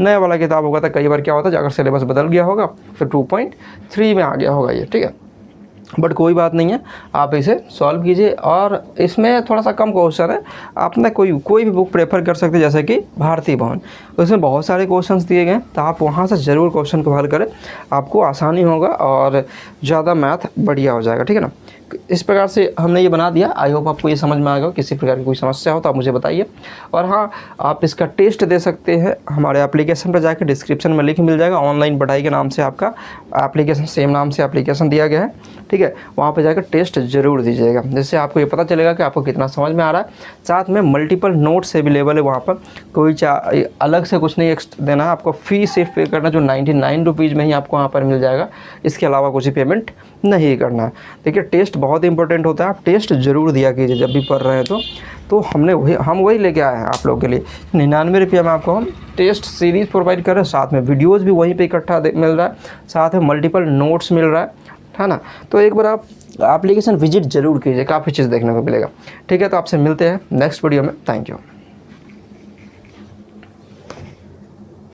नया वाला किताब होगा तो कई बार क्या होता है, अगर सिलेबस बदल गया होगा तो 2.3 में आ गया होगा ये, ठीक है। बट कोई बात नहीं है, आप इसे सॉल्व कीजिए। और इसमें थोड़ा सा कम क्वेश्चन है, आप ना कोई भी बुक प्रेफर कर सकते हैं, जैसे कि भारतीय भवन, उसमें बहुत सारे क्वेश्चंस दिए गए हैं, तो आप वहाँ से ज़रूर क्वेश्चन को हल करें, आपको आसानी होगा और ज़्यादा मैथ बढ़िया हो जाएगा, ठीक है ना। इस प्रकार से हमने ये बना दिया। आई होप आपको ये समझ में आएगा। किसी प्रकार की कोई समस्या हो तो आप मुझे बताइए। और हाँ, आप इसका टेस्ट दे सकते हैं, हमारे एप्लीकेशन पर जाकर डिस्क्रिप्शन में लिंक मिल जाएगा। ऑनलाइन पढ़ाई के नाम से आपका एप्लीकेशन, सेम नाम से एप्लीकेशन दिया गया है, ठीक है। वहाँ पर जाकर टेस्ट ज़रूर दीजिएगा, जिससे आपको ये पता चलेगा कि आपको कितना समझ में आ रहा है। साथ में मल्टीपल नोट्स अवेलेबल है वहाँ पर, कोई अलग से कुछ नहीं देना है आपको, फ़ी सिर्फ पे करना, जो 99 रुपीज़ में ही आपको वहाँ पर मिल जाएगा। इसके अलावा कुछ पेमेंट नहीं करना है। देखिए टेस्ट बहुत इंपॉर्टेंट होता है, आप टेस्ट ज़रूर दिया कीजिए जब भी पढ़ रहे हैं तो हम वही लेके आए हैं आप लोगों के लिए। 99 रुपये में आपको हम टेस्ट सीरीज़ प्रोवाइड कर रहे हैं, साथ में वीडियोज़ भी वहीं पे इकट्ठा मिल रहा है, साथ में मल्टीपल नोट्स मिल रहा है ना। तो एक बार आप एप्लीकेशन विजिट ज़रूर कीजिए, काफ़ी चीज़ देखने को मिलेगा, ठीक है। तो आपसे मिलते हैं नेक्स्ट वीडियो में। Thank you.